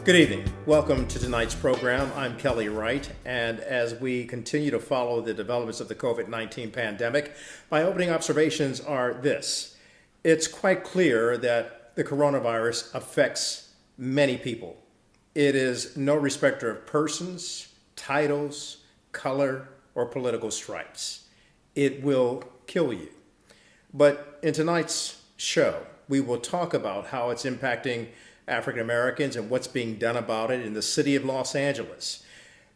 Good evening. Welcome to tonight's program. I'm Kelly Wright, and as we continue to follow the developments of the COVID-19 pandemic, my opening observations are this. It's quite clear that the coronavirus affects many people. It is no respecter of persons, titles, color, or political stripes. It will kill you. But in tonight's show, we will talk about how it's impacting African Americans and what's being done about it in the city of Los Angeles,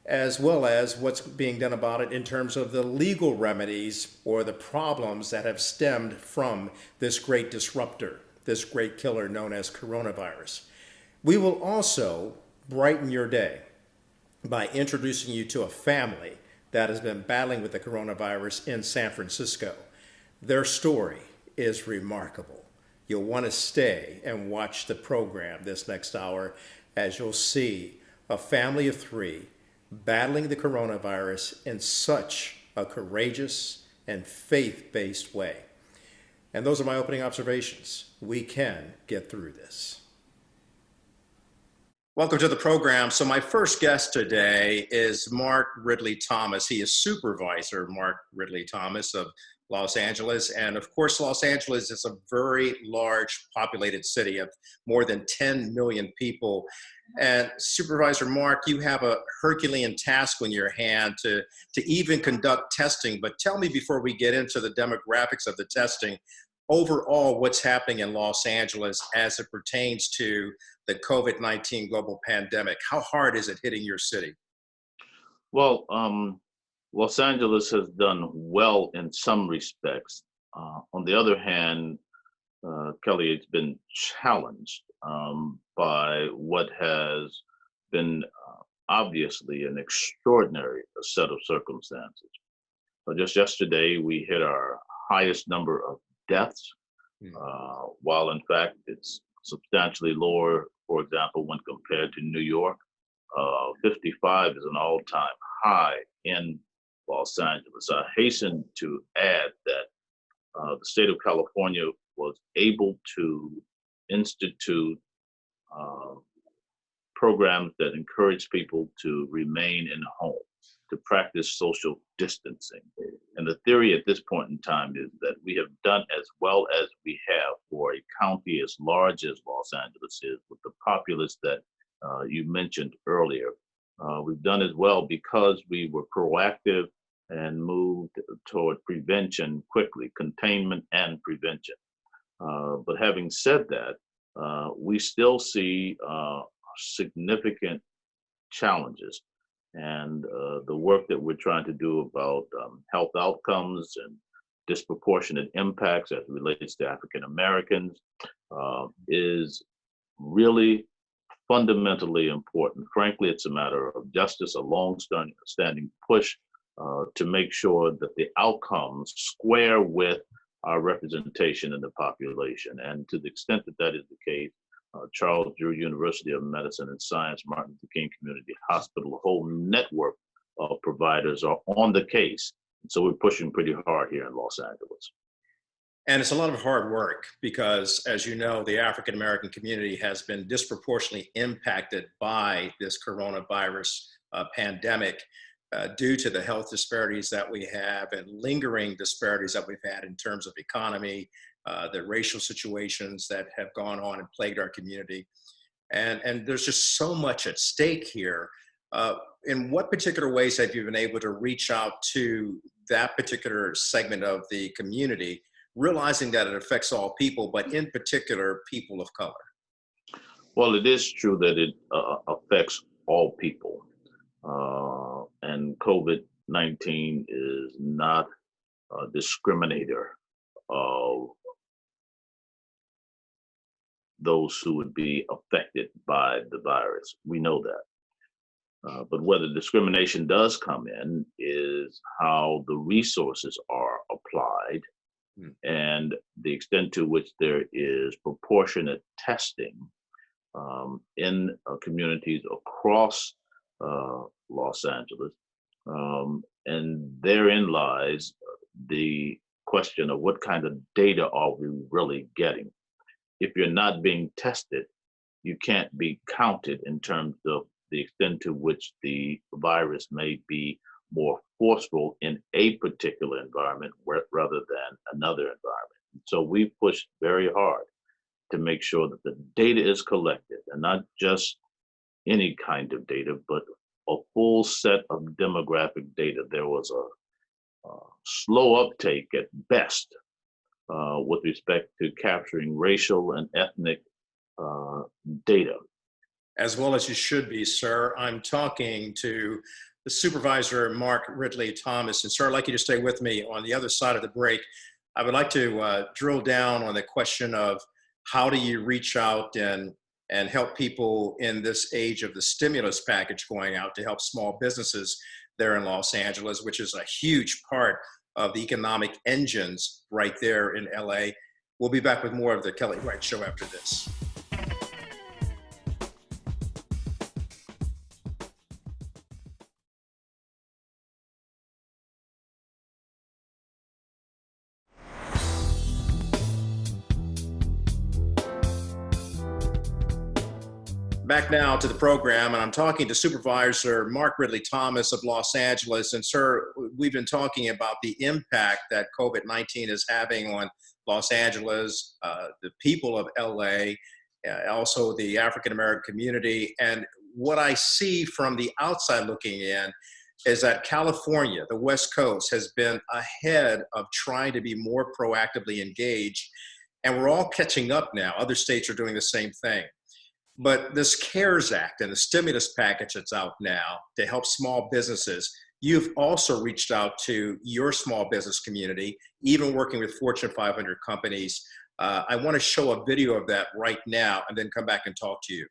as well as what's being done about it in terms of the legal remedies or the problems that have stemmed from this great disruptor, this great killer known as coronavirus. We will also brighten your day by introducing you to a family that has been battling with the coronavirus in San Francisco. Their story is remarkable. You'll want to stay and watch the program this next hour as you'll see a family of three battling the coronavirus in such a courageous and faith-based way. And those are my opening observations. We can get through this. Welcome to the program. So my first guest today is Mark Ridley Thomas. He is Supervisor Mark Ridley Thomas of Los Angeles. And of course, Los Angeles is a very large populated city of more than 10 million people. And Supervisor Mark, you have a Herculean task on your hand to even conduct testing. But tell me before we get into the demographics of the testing, overall, what's happening in Los Angeles as it pertains to the COVID-19 global pandemic? How hard is it hitting your city? Well, Los Angeles has done well in some respects. On the other hand, Kelly, it's been challenged by what has been obviously an extraordinary set of circumstances. So just yesterday, we hit our highest number of deaths, while in fact it's substantially lower, for example, when compared to New York. 55 is an all-time high in Los Angeles. I hasten to add that the state of California was able to institute programs that encourage people to remain in home, to practice social distancing. And the theory at this point in time is that we have done as well as we have for a county as large as Los Angeles is, with the populace that you mentioned earlier. We've done as well because we were proactive and moved toward prevention quickly, containment and prevention. But having said that, we still see significant challenges, and the work that we're trying to do about health outcomes and disproportionate impacts as it relates to African Americans is really fundamentally important. Frankly, it's a matter of justice, a long-standing push to make sure that the outcomes square with our representation in the population. And to the extent that that is the case, Charles Drew University of Medicine and Science, Martin Luther King Community Hospital, a whole network of providers are on the case. So we're pushing pretty hard here in Los Angeles. And it's a lot of hard work because, as you know, the African American community has been disproportionately impacted by this coronavirus pandemic due to the health disparities that we have and lingering disparities that we've had in terms of economy, the racial situations that have gone on and plagued our community. And there's just so much at stake here. In what particular ways have you been able to reach out to that particular segment of the community, realizing that it affects all people, but in particular, people of color? Well, it is true that it affects all people. And COVID-19 is not a discriminator of those who would be affected by the virus. We know that. But where the discrimination does come in is how the resources are applied and the extent to which there is proportionate testing in communities across Los Angeles. And therein lies the question of what kind of data are we really getting? If you're not being tested, you can't be counted in terms of the extent to which the virus may be more forceful in a particular environment rather than another environment. So we pushed very hard to make sure that the data is collected, and not just any kind of data, but a full set of demographic data. There was a slow uptake at best with respect to capturing racial and ethnic uh, data. As well as you should be, sir. I'm talking to the supervisor, Mark Ridley Thomas. And sir, I'd like you to stay with me on the other side of the break. I would like to drill down on the question of how do you reach out and help people in this age of the stimulus package going out to help small businesses there in Los Angeles, which is a huge part of the economic engines right there in LA. We'll be back with more of the Kelly Wright Show after this. Back now to the program, and I'm talking to Supervisor Mark Ridley Thomas of Los Angeles. And sir, we've been talking about the impact that COVID-19 is having on Los Angeles, the people of LA, also the African American community. And what I see from the outside looking in is that California, the West Coast, has been ahead of trying to be more proactively engaged. And we're all catching up now. Other states are doing the same thing. But this CARES Act and the stimulus package that's out now to help small businesses, you've also reached out to your small business community, even working with Fortune 500 companies. I want to show a video of that right now and then come back and talk to you.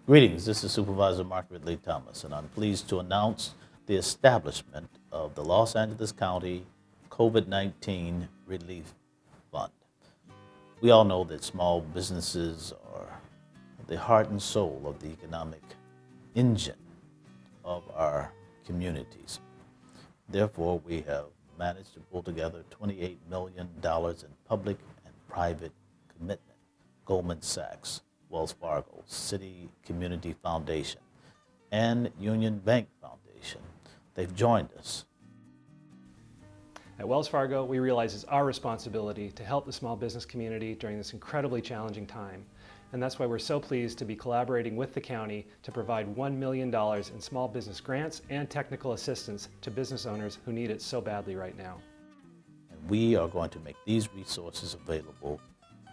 Greetings, this is Supervisor Mark Ridley Thomas, and I'm pleased to announce the establishment of the Los Angeles County COVID-19 Relief Fund. We all know that small businesses are the heart and soul of the economic engine of our communities. Therefore, we have managed to pull together $28 million in public and private commitment. Goldman Sachs, Wells Fargo, City Community Foundation, and Union Bank Foundation. They've joined us. At Wells Fargo, we realize it's our responsibility to help the small business community during this incredibly challenging time. And that's why we're so pleased to be collaborating with the county to provide $1 million in small business grants and technical assistance to business owners who need it so badly right now. And we are going to make these resources available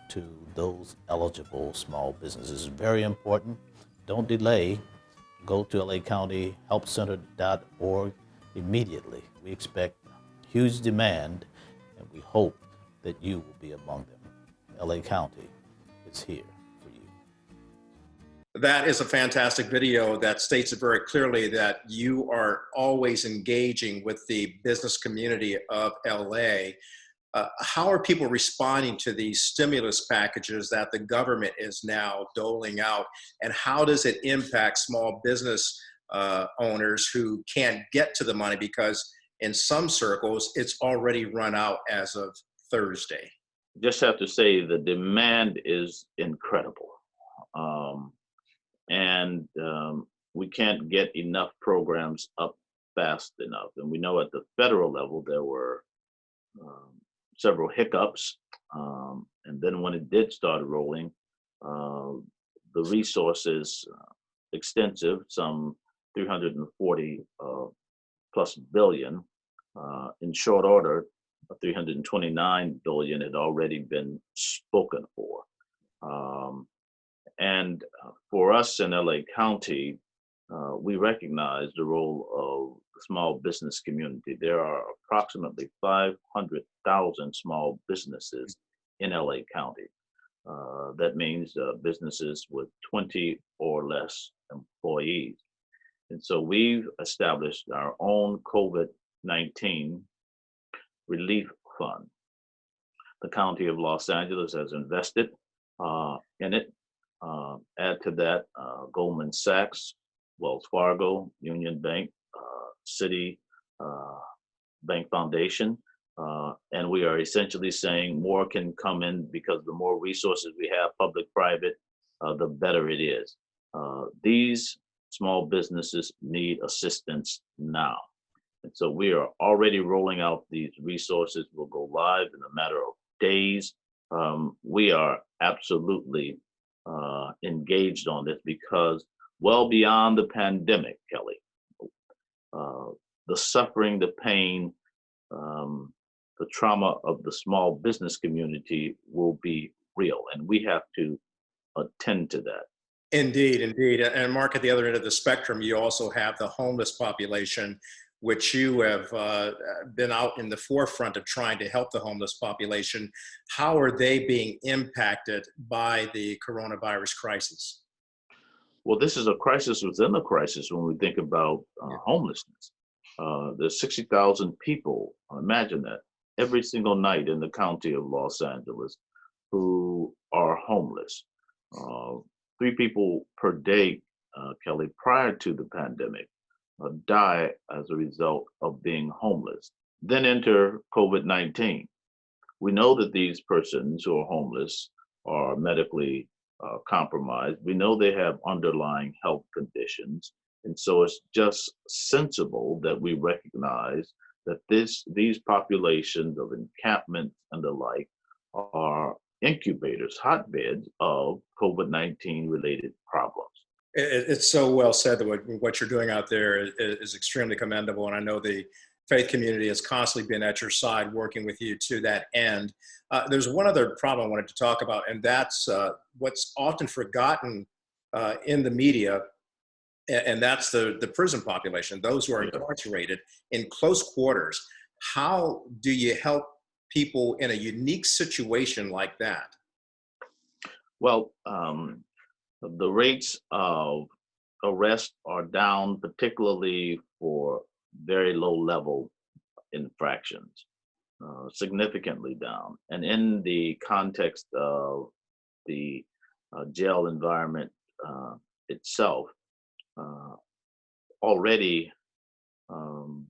to those eligible small businesses. It's very important. Don't delay. Go to lacountyhelpcenter.org immediately. We expect huge demand, and we hope that you will be among them. LA County is here for you. That is a fantastic video that states it very clearly that you are always engaging with the business community of LA. How are people responding to these stimulus packages that the government is now doling out, and how does it impact small business owners who can't get to the money because in some circles it's already run out as of Thursday? Just have to say the demand is incredible. And we can't get enough programs up fast enough. And we know at the federal level there were several hiccups. And then when it did start rolling, the resources extensive, some 340 plus billion. In short order, 329 billion had already been spoken for. And for us in LA County, we recognize the role of the small business community. There are approximately 500,000 small businesses in LA County. That means businesses with 20 or less employees. And so we've established our own COVID-19 relief fund. The County of Los Angeles has invested in it. Add to that Goldman Sachs, Wells Fargo, Union Bank, City Bank Foundation, And we are essentially saying more can come in because the more resources we have, public, private, the better it is. These small businesses need assistance now. And so we are already rolling out these resources. We'll go live in a matter of days. We are absolutely engaged on this because well beyond the pandemic, Kelly, uh, the suffering, the pain, the trauma of the small business community will be real, and we have to attend to that. Indeed, indeed. And Mark, at the other end of the spectrum, you also have the homeless population, which you have been out in the forefront of trying to help the homeless population. How are they being impacted by the coronavirus crisis? Well, this is a crisis within a crisis when we think about Yeah. homelessness. There's 60,000 people, imagine that, every single night in the county of Los Angeles who are homeless. Uh, 3 people per day, Kelly, prior to the pandemic, die as a result of being homeless. Then enter COVID-19. We know that these persons who are homeless are medically compromised. We know they have underlying health conditions. And so it's just sensible that we recognize that these populations of encampments and the like are incubators, hotbeds of COVID-19 related problems. It's so well said that what you're doing out there is extremely commendable. And I know the faith community has constantly been at your side working with you to that end. There's one other problem I wanted to talk about, and that's what's often forgotten in the media, and that's the prison population, those who are Yeah. incarcerated in close quarters. How do you help people in a unique situation like that? Well, the rates of arrest are down, particularly for very low level infractions, significantly down. And in the context of the jail environment itself, uh, already um,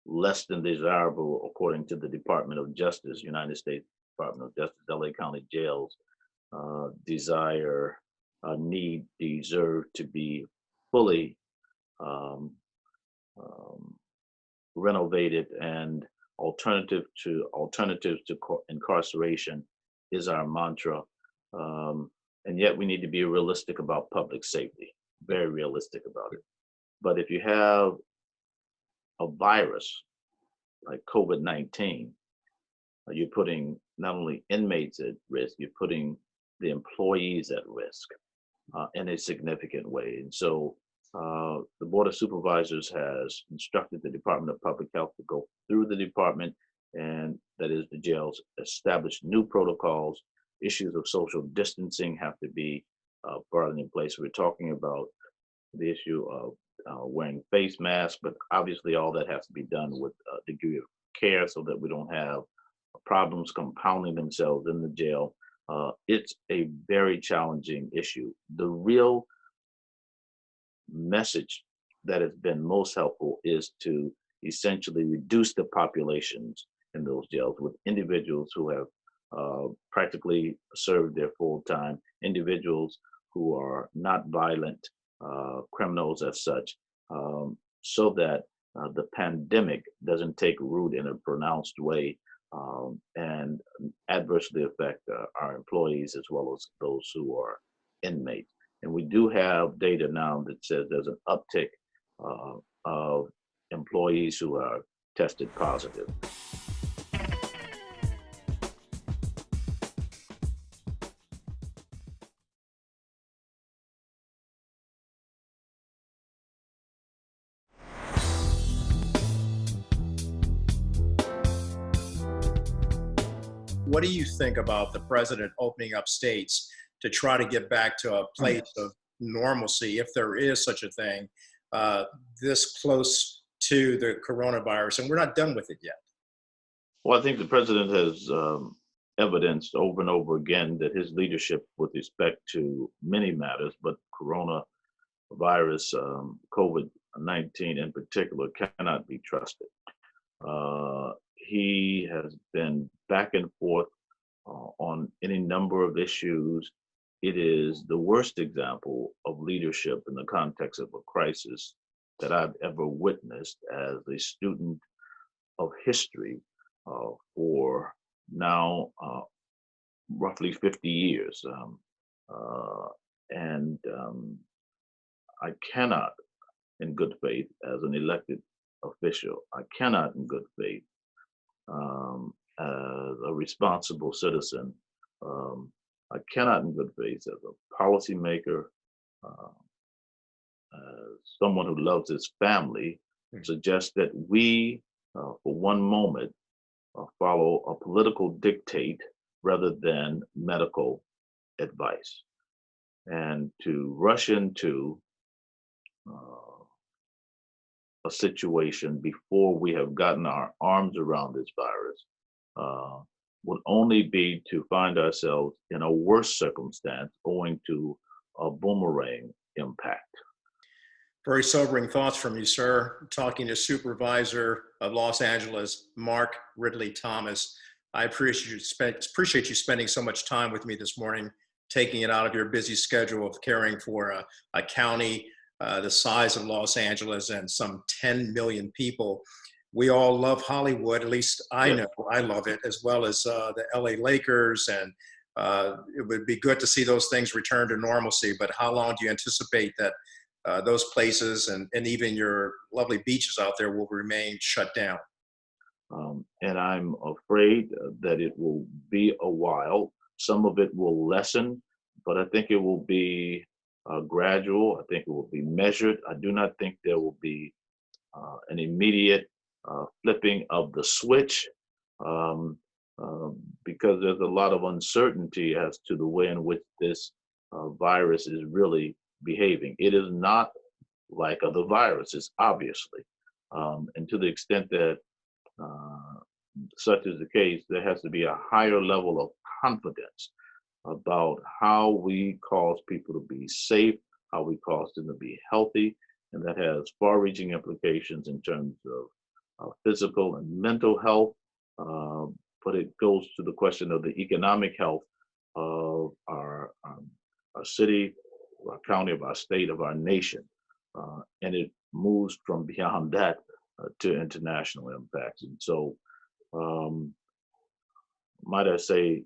less than desirable, according to the Department of Justice, United States Department of Justice, LA County jails desire, need, deserve to be fully um, um, renovated, and alternatives to incarceration is our mantra. And yet we need to be realistic about public safety, very realistic about it. But if you have a virus like COVID-19, you're putting not only inmates at risk, you're putting the employees at risk in a significant way. And so the Board of Supervisors has instructed the Department of Public Health to go through the department, and that is the jails, establish new protocols. Issues of social distancing have to be brought in place. We're talking about the issue of wearing face masks, but obviously all that has to be done with a degree of care so that we don't have problems compounding themselves in the jail. It's a very challenging issue. The real message that has been most helpful is to essentially reduce the populations in those jails with individuals who have practically served their full time, individuals who are not violent criminals as such, so that the pandemic doesn't take root in a pronounced way and adversely affect our employees as well as those who are inmates. And we do have data now that says there's an uptick of employees who are tested positive. What do you think about the president opening up states to try to get back to a place of normalcy, if there is such a thing, this close to the coronavirus? And we're not done with it yet. Well, I think the president has evidenced over and over again that his leadership with respect to many matters, but coronavirus, COVID-19 in particular, cannot be trusted. He has been back and forth on any number of issues. It is the worst example of leadership in the context of a crisis that I've ever witnessed as a student of history for now roughly 50 years. Uh, and I cannot, in good faith, as an elected official, I cannot, in good faith, as a responsible citizen, um, I cannot, in good faith, as a policymaker, uh, as someone who loves his family, suggest that we, for one moment, follow a political dictate rather than medical advice. And to rush into uh, a situation before we have gotten our arms around this virus uh, would only be to find ourselves in a worse circumstance owing to a boomerang impact. Very sobering thoughts from you, sir. Talking to Supervisor of Los Angeles, Mark Ridley Thomas. I appreciate you spending so much time with me this morning, taking it out of your busy schedule of caring for a county the size of Los Angeles and some 10 million people. We all love Hollywood, at least I Yes. know I love it, as well as the LA Lakers. And it would be good to see those things return to normalcy. But how long do you anticipate that those places and even your lovely beaches out there will remain shut down? And I'm afraid that it will be a while. Some of it will lessen, but I think it will be gradual. I think it will be measured. I do not think there will be an immediate flipping of the switch um, because there's a lot of uncertainty as to the way in which this virus is really behaving. It is not like other viruses, obviously. And to the extent that uh, such is the case, there has to be a higher level of confidence about how we cause people to be safe, how we cause them to be healthy, and that has far-reaching implications in terms of physical and mental health. But it goes to the question of the economic health of our city, of our county, of our state, of our nation, and it moves from beyond that to international impacts. And so, might I say,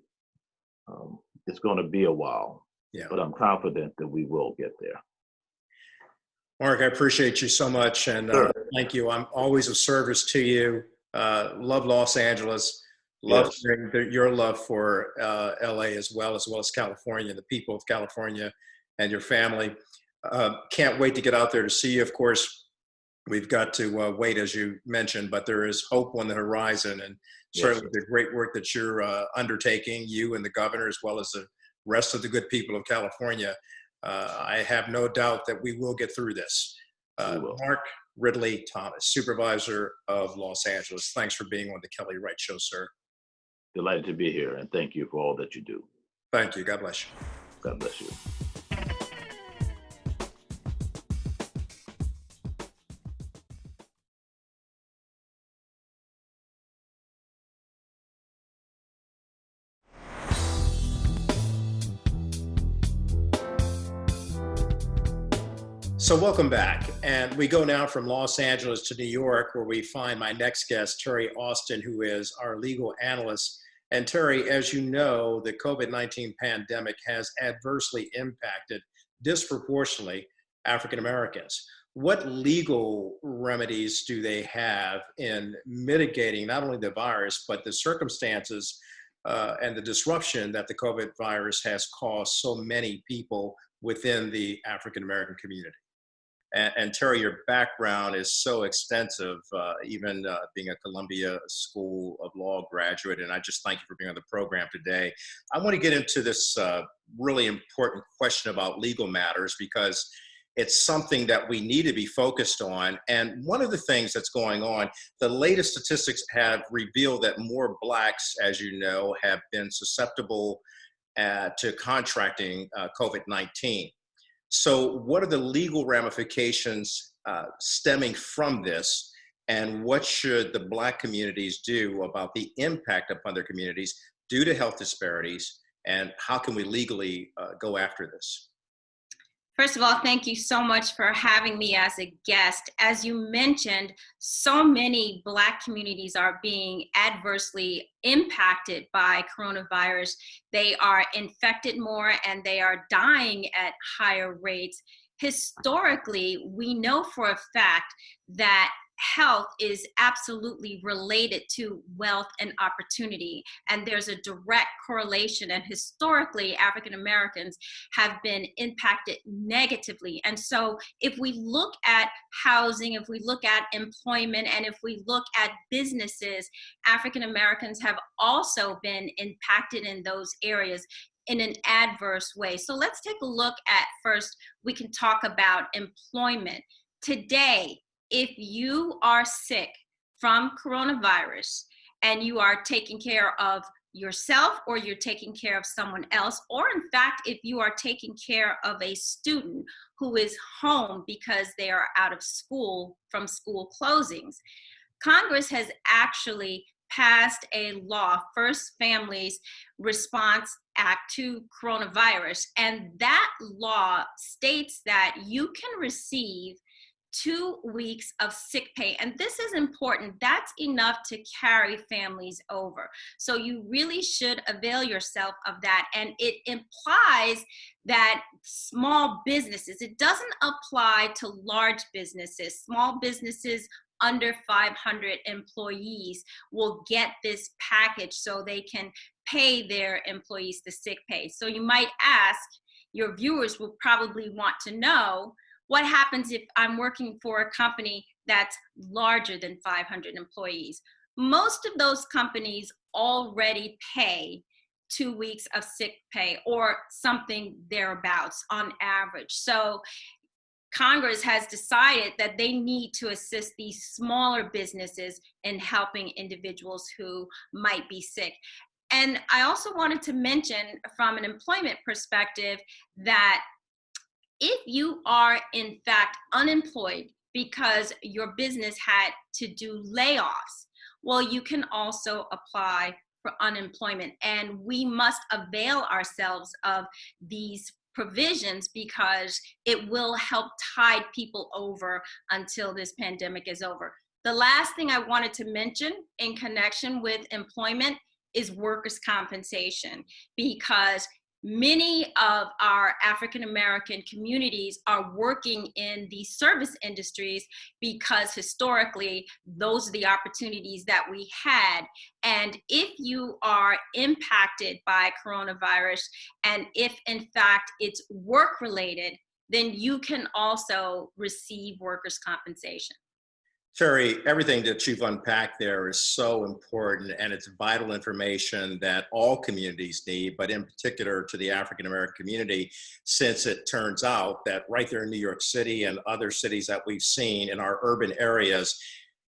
it's going to be a while, Yeah. but I'm confident that we will get there. Mark, I appreciate you so much, and Sure. thank you. I'm always of service to you. Love Los Angeles. Love Yes. hearing your love for LA as well as California, the people of California, and your family. Can't wait to get out there to see you. Of course, we've got to wait, as you mentioned, but there is hope on the horizon, and Yes, certainly sir. the great work that you're undertaking, you and the governor, as well as the rest of the good people of California. I have no doubt that we will get through this. We will. Mark Ridley Thomas, Supervisor of Los Angeles. Thanks for being on the Kelly Wright Show, sir. Delighted to be here, and thank you for all that you do. Thank you. God bless you. God bless you. So welcome back. And we go now from Los Angeles to New York, where we find my next guest, Terry Austin, who is our legal analyst. And Terry, as you know, the COVID-19 pandemic has adversely impacted disproportionately African Americans. What legal remedies do they have in mitigating not only the virus, but the circumstances and the disruption that the COVID virus has caused so many people within the African American community? And Terry, your background is so extensive, even being a Columbia School of Law graduate, and I just thank you for being on the program today. I want to get into this really important question about legal matters because it's something that we need to be focused on. And one of the things that's going on, the latest statistics have revealed that more Blacks, as you know, have been susceptible to contracting COVID-19. So what are the legal ramifications stemming from this? And what should the Black communities do about the impact upon their communities due to health disparities? And how can we legally go after this? First of all, thank you so much for having me as a guest. As you mentioned, so many Black communities are being adversely impacted by coronavirus. They are infected more and they are dying at higher rates. Historically, we know for a fact that health is absolutely related to wealth and opportunity. And there's a direct correlation. And historically, African Americans have been impacted negatively. And so if we look at housing, if we look at employment, and if we look at businesses, African Americans have also been impacted in those areas in an adverse way. So let's take a look at first, we can talk about employment. Today, if you are sick from coronavirus and you are taking care of yourself or you're taking care of someone else, or in fact, if you are taking care of a student who is home because they are out of school from school closings, Congress has actually passed a law, First Families Response Act to coronavirus, and that law states that you can receive 2 weeks of sick pay. And this is important. That's enough to carry families over. So you really should avail yourself of that. And it implies that small businesses, it doesn't apply to large businesses. Small businesses under 500 employees will get this package so they can pay their employees the sick pay. So you might ask, your viewers will probably want to know, what happens if I'm working for a company that's larger than 500 employees? Most of those companies already pay 2 weeks of sick pay or something thereabouts on average. So Congress has decided that they need to assist these smaller businesses in helping individuals who might be sick. And I also wanted to mention from an employment perspective that if you are in fact unemployed because your business had to do layoffs, well, you can also apply for unemployment. And we must avail ourselves of these provisions because it will help tide people over until this pandemic is over. The last thing I wanted to mention in connection with employment is workers' compensation, because many of our African American communities are working in the service industries because historically those are the opportunities that we had. And if you are impacted by coronavirus, and if in fact it's work related, then you can also receive workers' compensation. Terry, everything that you've unpacked there is so important, and it's vital information that all communities need, but in particular to the African American community, since it turns out that right there in New York City and other cities that we've seen in our urban areas,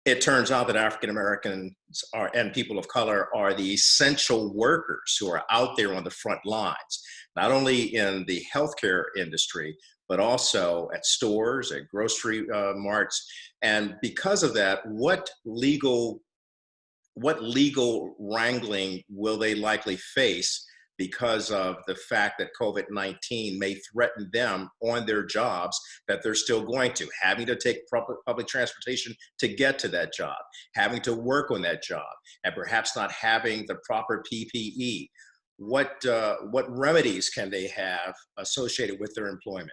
it turns out that African Americans are, and people of color are the essential workers who are out there on the front lines, not only in the healthcare industry, but also at stores, at grocery marts. And because of that, what legal wrangling will they likely face because of the fact that COVID-19 may threaten them on their jobs that they're still going to, having to take public transportation to get to that job, having to work on that job, and perhaps not having the proper PPE? What remedies can they have associated with their employment?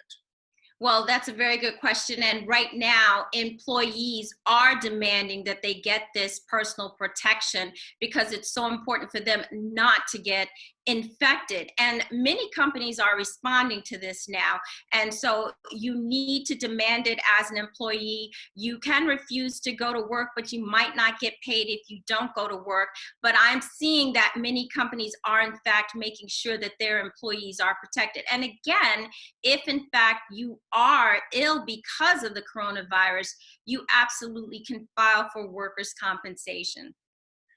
Well, that's a very good question. And right now, employees are demanding that they get this personal protection because it's so important for them not to get infected. And many companies are responding to this now. And so you need to demand it as an employee. You can refuse to go to work, but you might not get paid if you don't go to work. But I'm seeing that many companies are in fact making sure that their employees are protected. And again, if in fact you are ill because of the coronavirus, you absolutely can file for workers' compensation.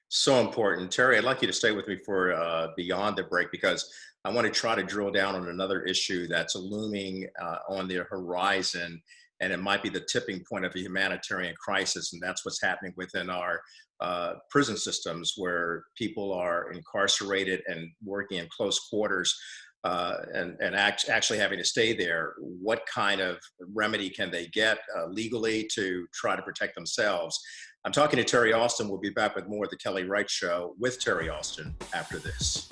So important. Terry, I'd like you to stay with me for beyond the break, because I want to try to drill down on another issue that's looming on the horizon, and it might be the tipping point of a humanitarian crisis. And that's what's happening within our prison systems, where people are incarcerated and working in close quarters, actually having to stay there. What kind of remedy can they get legally to try to protect themselves? I'm talking to Terry Austin. We'll be back with more of the Kelly Wright Show with Terry Austin after this.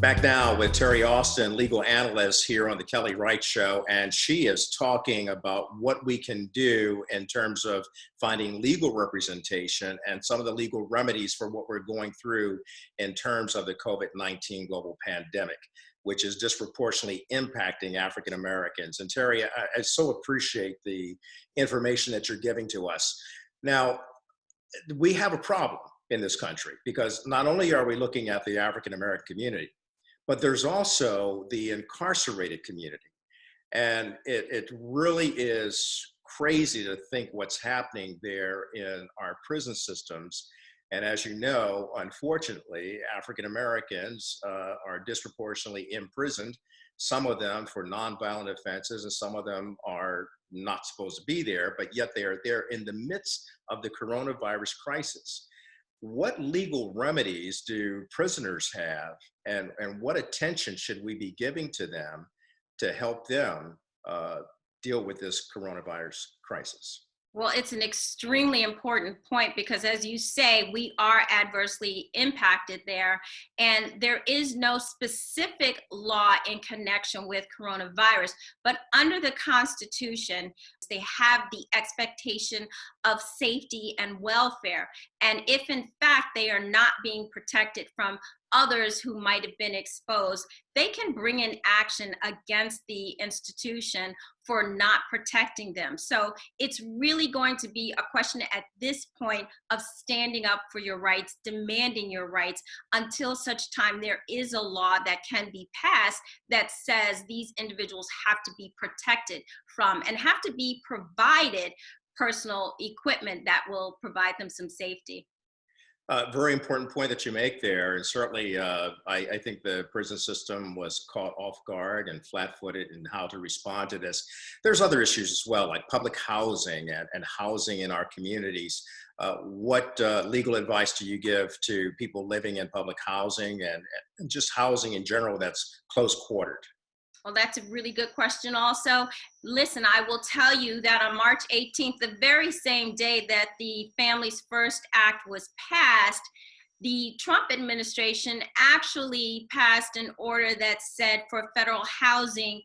Back now with Terry Austin, legal analyst here on the Kelly Wright Show, and she is talking about what we can do in terms of finding legal representation and some of the legal remedies for what we're going through in terms of the COVID-19 global pandemic, which is disproportionately impacting African Americans. And Terry, I so appreciate the information that you're giving to us. Now, we have a problem in this country because not only are we looking at the African American community, but there's also the incarcerated community. And it really is crazy to think what's happening there in our prison systems. And as you know, unfortunately, African Americans are disproportionately imprisoned, some of them for nonviolent offenses, and some of them are not supposed to be there, but yet they are there in the midst of the coronavirus crisis. What legal remedies do prisoners have, and what attention should we be giving to them to help them deal with this coronavirus crisis? Well, it's an extremely important point because, as you say, we are adversely impacted there, and there is no specific law in connection with coronavirus. But under the Constitution, they have the expectation of safety and welfare. And if, in fact, they are not being protected from others who might have been exposed, they can bring in action against the institution for not protecting them. So it's really going to be a question at this point of standing up for your rights, demanding your rights, until such time there is a law that can be passed that says these individuals have to be protected from and have to be provided personal equipment that will provide them some safety. Very important point that you make there. And certainly, I think the prison system was caught off guard and flat-footed in how to respond to this. There's other issues as well, like public housing and housing in our communities. What legal advice do you give to people living in public housing and just housing in general that's close-quartered? Well, that's a really good question also. Listen, I will tell you that on March 18th, the very same day that the Families First Act was passed, the Trump administration actually passed an order that said for federal housing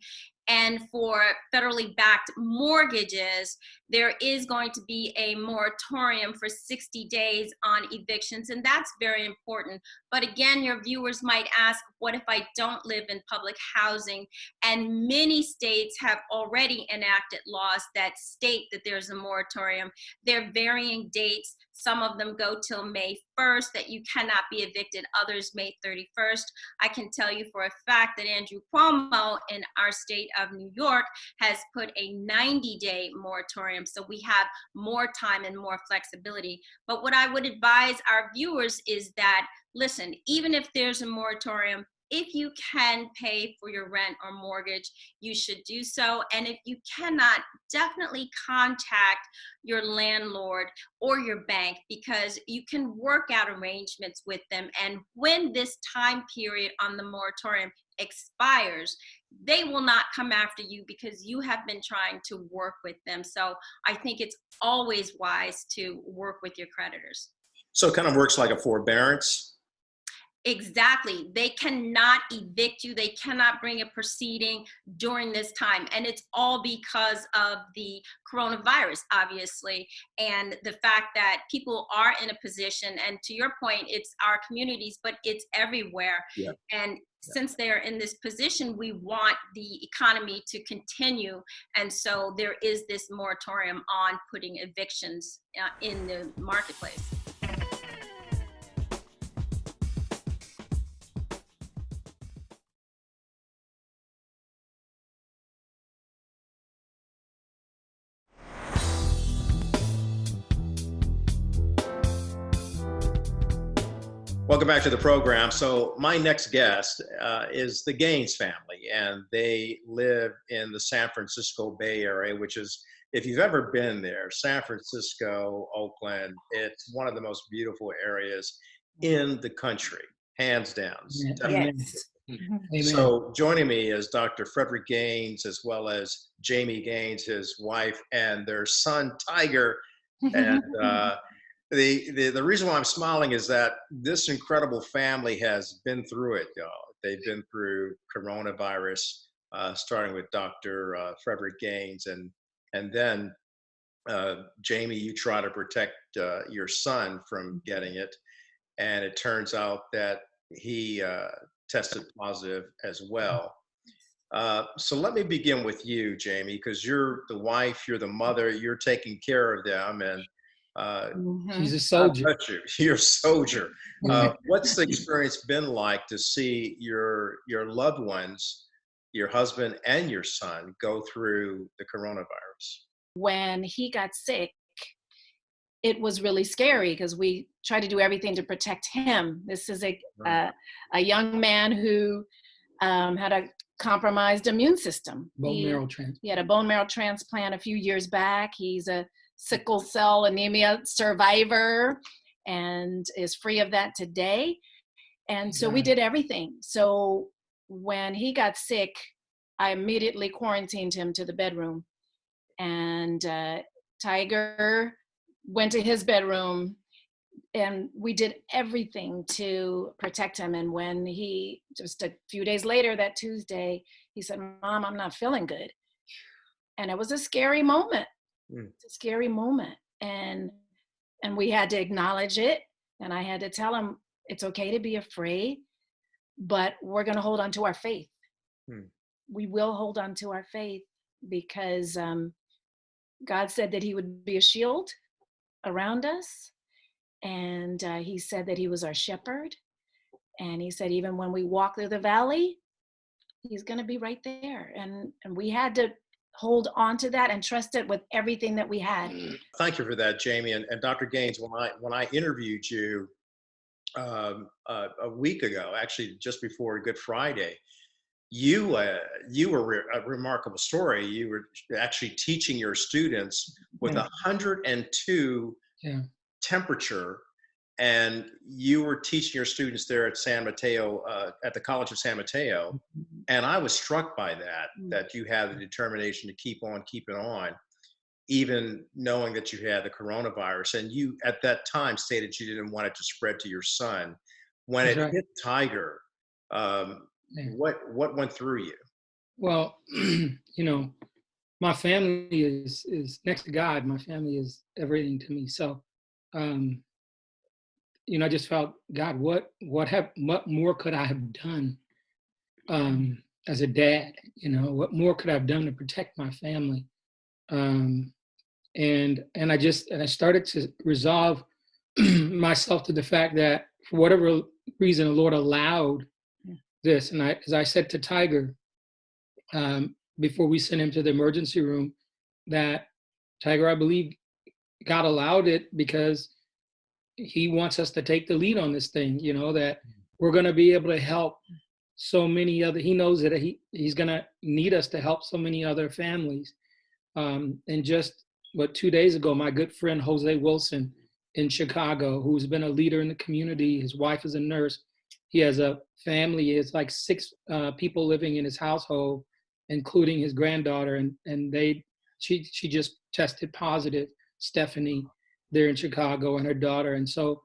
and for federally backed mortgages, there is going to be a moratorium for 60 days on evictions, and that's very important. But again, your viewers might ask, what if I don't live in public housing? And many states have already enacted laws that state that there's a moratorium. They're varying dates. Some of them go till May 1st, that you cannot be evicted, others May 31st. I can tell you for a fact that Andrew Cuomo in our state of New York has put a 90-day moratorium, so we have more time and more flexibility. But what I would advise our viewers is that, listen, even if there's a moratorium, if you can pay for your rent or mortgage, you should do so. And if you cannot, definitely contact your landlord or your bank, because you can work out arrangements with them. And when this time period on the moratorium expires, they will not come after you because you have been trying to work with them. So I think it's always wise to work with your creditors. So it kind of works like a forbearance. Exactly. They cannot evict you. They cannot bring a proceeding during this time. And it's all because of the coronavirus, obviously, and the fact that people are in a position, and to your point, it's our communities, but it's everywhere. Yeah. And since they are in this position, we want the economy to continue. And so there is this moratorium on putting evictions in the marketplace. Welcome back to the program. So my next guest is the Gaines family, and they live in the San Francisco Bay Area, which is, if you've ever been there, San Francisco, Oakland, it's one of the most beautiful areas in the country, hands down. Amen. Amen. So joining me is Dr. Frederick Gaines, as well as Jamie Gaines, his wife, and their son, Tiger. And the reason why I'm smiling is that this incredible family has been through it, y'all. They've been through coronavirus, starting with Dr. Frederick Gaines, and then Jamie, you try to protect your son from getting it, and it turns out that he tested positive as well. So let me begin with you, Jamie, because you're the wife, you're the mother, you're taking care of them, and She's a God soldier. bless you. You're a soldier. What's the experience been like to see your loved ones, your husband and your son, go through the coronavirus? When he got sick, it was really scary because we tried to do everything to protect him. This is a young man who had a compromised immune system. Bone marrow transplant. He had a bone marrow transplant a few years back. He's a sickle cell anemia survivor and is free of that today. And so we did everything. So when he got sick, I immediately quarantined him to the bedroom. And Tiger went to his bedroom, and we did everything to protect him. And when he, just a few days later, that Tuesday, he said, "Mom, I'm not feeling good." And it was a scary moment. It's a scary moment. And we had to acknowledge it. And I had to tell him, it's okay to be afraid, but we're going to hold on to our faith. We will hold on to our faith because God said that he would be a shield around us. And he said that he was our shepherd. And he said, even when we walk through the valley, he's going to be right there. And we had to hold on to that and trust it with everything that we had. Thank you for that, Jamie. And Dr. Gaines, when I interviewed you a week ago, actually just before Good Friday, you were a remarkable story. You were actually teaching your students with 102 temperature, and you were teaching your students there at San Mateo, at the College of San Mateo. And I was struck by that you had the determination to keep on keeping on, even knowing that you had the coronavirus. And you, at that time, stated you didn't want it to spread to your son. When it hit Tiger, what went through you? Well, my family is next to God. My family is everything to me. So, I just felt, God, what more could I have done as a dad? What more could I have done to protect my family? And I started to resolve myself to the fact that for whatever reason, the Lord allowed this. And as I said to Tiger, before we sent him to the emergency room, that Tiger, I believe God allowed it because he wants us to take the lead on this thing, that we're going to be able to help so many other, he knows that he's going to need us to help so many other families. And just 2 days ago, my good friend, Jose Wilson in Chicago, who's been a leader in the community, his wife is a nurse. He has a family, it's like 6 people living in his household, including his granddaughter. And she just tested positive, Stephanie, there in Chicago, and her daughter. And so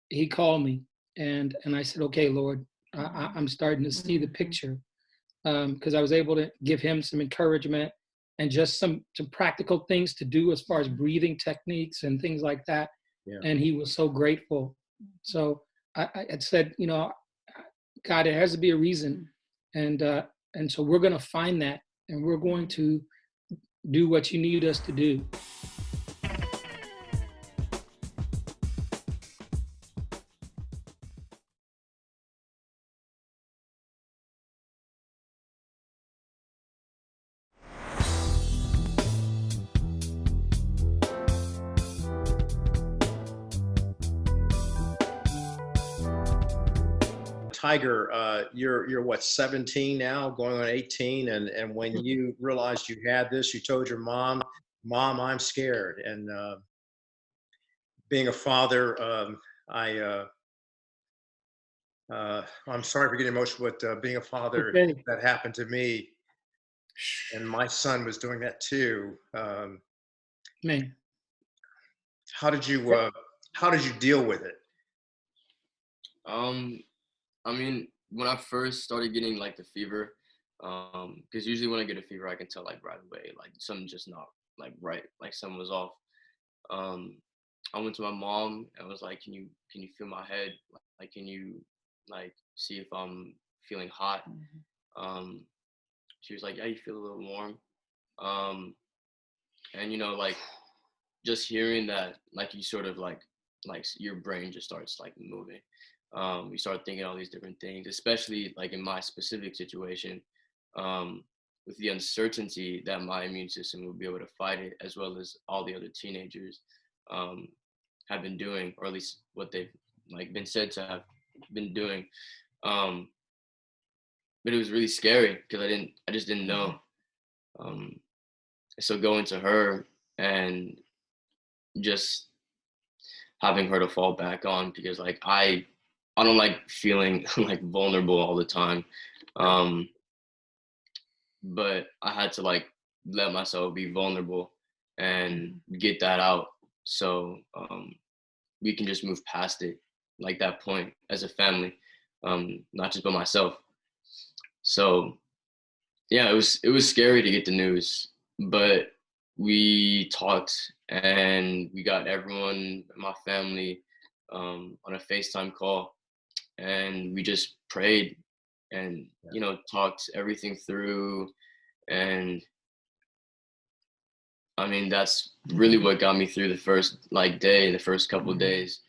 he called me and I said, okay, Lord, I'm starting to see the picture, because I was able to give him some encouragement and just some practical things to do as far as breathing techniques and things like that. Yeah. And he was so grateful. So I had said, God, it has to be a reason. And so we're going to find that, and we're going to do what you need us to do. Tiger, you're what, 17 now, going on 18, and when you realized you had this, you told your mom, "Mom, I'm scared." And being a father, I I'm sorry for getting emotional, but being a father, Okay. that happened to me, and my son was doing that too. Man. How did you how did you deal with it? Um, I mean, when I first started getting like the fever, because usually when I get a fever, I can tell like right away, like something just not like right, like something was off. Um, I went to my mom and was like, can you feel my head? Like, can you like see if I'm feeling hot? Um, she was like, yeah, you feel a little warm. Um, and like just hearing that, like you sort of like your brain just starts like moving. You start thinking all these different things, especially like in my specific situation, um, with the uncertainty that my immune system will be able to fight it, as well as all the other teenagers um, have been doing, or at least what they've like been said to have been doing. Um, but it was really scary because I just didn't know. Um, so going to her and just having her to fall back on, because like I don't like feeling like vulnerable all the time. Um, but I had to like let myself be vulnerable and get that out, so we can just move past it, like that point as a family, not just by myself. So yeah, it was scary to get the news, but we talked and we got everyone in my family on a FaceTime call, and we just prayed and talked everything through. And I mean, that's really what got me through the first like day, the first couple of days.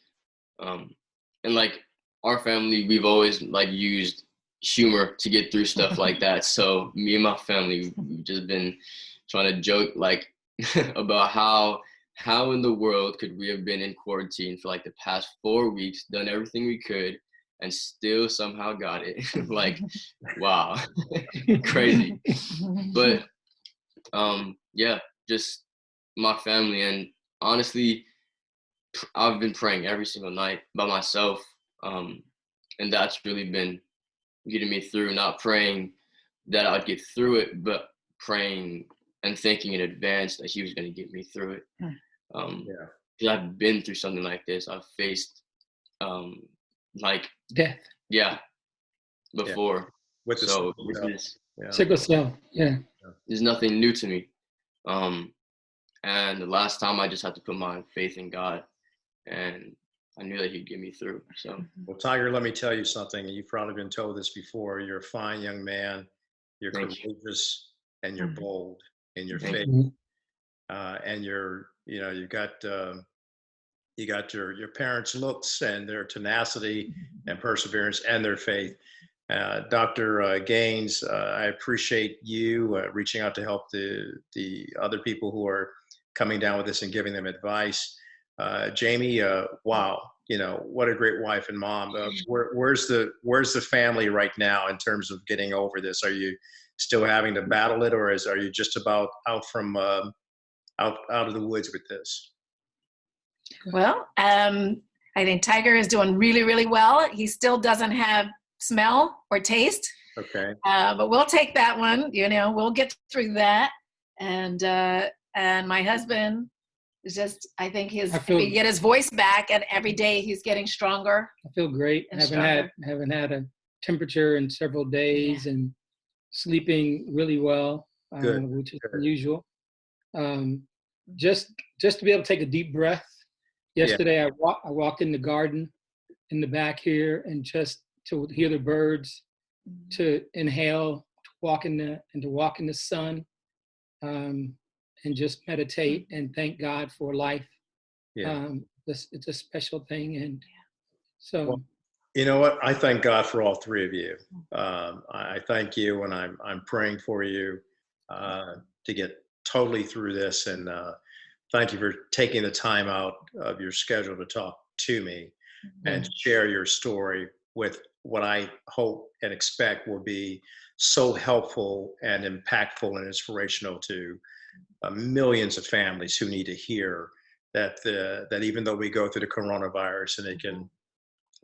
um and like our family, we've always like used humor to get through stuff like that. So me and my family, we've just been trying to joke like about how in the world could we have been in quarantine for like the past 4 weeks, done everything we could, and still somehow got it. Like, wow. Crazy. But yeah, just my family. And honestly, I've been praying every single night by myself, and that's really been getting me through. Not praying that I'd get through it, but praying and thinking in advance that He was going to get me through it. Yeah. 'Cause I've been through something like this. I've faced like, Death. yeah, Yeah. before. With the So sickle cell. Yeah. Sickle cell. Yeah. there's nothing new to me. And the last time I just had to put my faith in God, and I knew that He'd get me through. So Well, Tiger, let me tell you something. You've probably been told this before. You're a fine young man. You're thank you. courageous and you're bold in your Thank faith. you. And you got your parents' looks and their tenacity and perseverance and their faith. Dr. Gaines, I appreciate you reaching out to help the other people who are coming down with this and giving them advice. Jamie, wow, what a great wife and mom. Where's the family right now in terms of getting over this? Are you still having to battle it, or are you just about out from out of the woods with this? Well, I think Tiger is doing really, really well. He still doesn't have smell or taste, Okay. but we'll take that one. We'll get through that. And my husband is just, I think he get his voice back, and every day he's getting stronger. I feel great. Haven't had a temperature in several days, and sleeping really well, which is unusual. Just to be able to take a deep breath. Yesterday, I walked in the garden in the back here, and just to hear the birds, to inhale, to walk in the sun, and just meditate and thank God for life. It's a special thing, and so. Well, you know what? I thank God for all three of you. I thank you, and I'm praying for you to get totally through this. And thank you for taking the time out of your schedule to talk to me and share your story with what I hope and expect will be so helpful and impactful and inspirational to millions of families who need to hear that that even though we go through the coronavirus and it can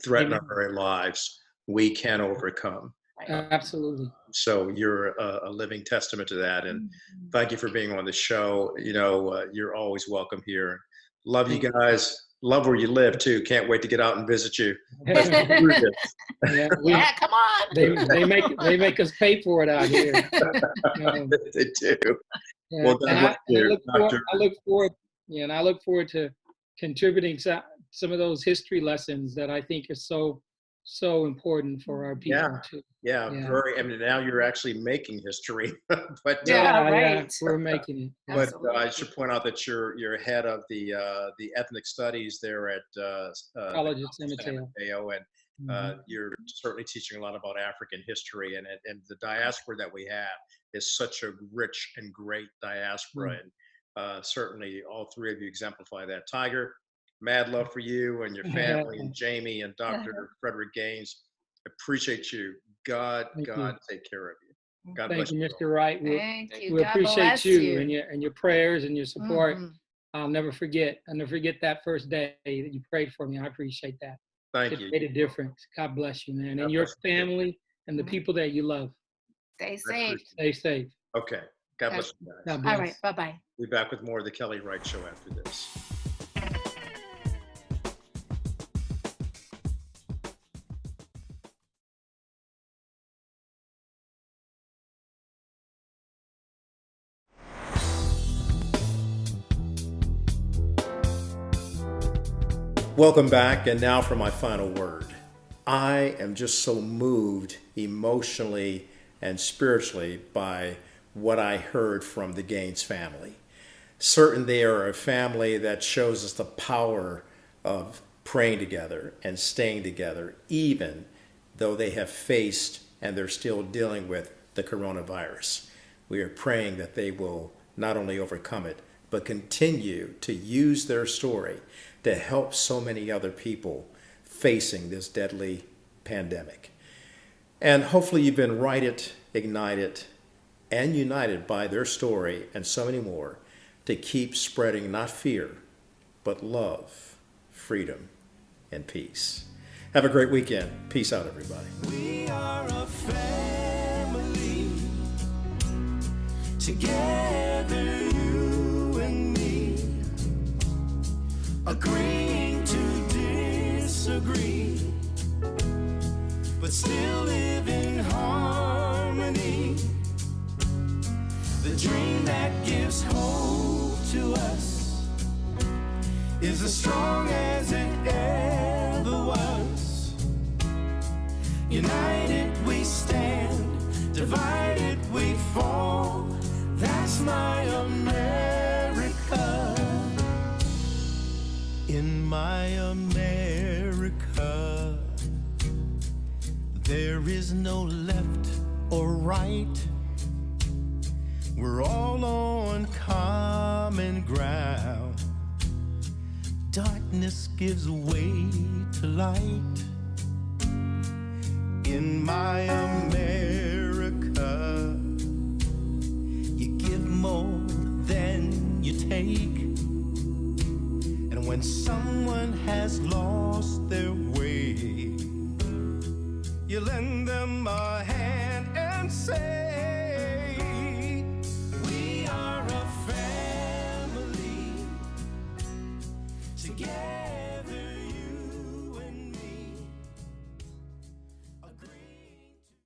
threaten our Amen. very lives, we can overcome. Absolutely. So you're a living testament to that, and thank you for being on the show. You're always welcome here. Love you Thank you. guys. Love where you live too. Can't wait to get out and visit you. Yeah, Yeah, come on. they make us pay for it out here. They do. Yeah, Well, God bless you, Doctor. I look forward to contributing some of those history lessons that I think are so important for our people too. Yeah, very. I mean, now you're actually making history, but Yeah, right. We're making it. but I should point out that you're head of the ethnic studies there at College of San Mateo, and you're certainly teaching a lot about African history, and the diaspora that we have is such a rich and great diaspora, and certainly all three of you exemplify that. Tiger, mad love for you and your family, and Jamie and Dr. Frederick Gaines. Appreciate you. God take care of you. God bless Thank you, you. Mr. Wright. Thank you. We God appreciate bless you and your prayers and your support. Mhm. I'll never forget that first day that you prayed for me. I appreciate that. Thank It you. made a difference. God bless you, man. And your bless you. family and the people that you love. Stay safe. Stay safe. Okay. God bless you guys. God bless. All right. Bye-bye. We'll be back with more of the Kelly Wright Show after this. Welcome back, and now for my final word. I am just so moved emotionally and spiritually by what I heard from the Gaines family. Certain they are a family that shows us the power of praying together and staying together, even though they have faced and they're still dealing with the coronavirus. We are praying that they will not only overcome it, but continue to use their story to help so many other people facing this deadly pandemic. And hopefully you've been righted, ignited, and united by their story and so many more to keep spreading not fear, but love, freedom, and peace. Have a great weekend. Peace out, everybody. We are a family, together you and me, agreeing to disagree, but still live in harmony. The dream that gives hope to us is as strong as it ever was. United we stand, divided we fall. That's my America. In my America, there is no left or right. We're all on common ground. Darkness gives way to light. In my America, you give more than you take. And when someone has lost their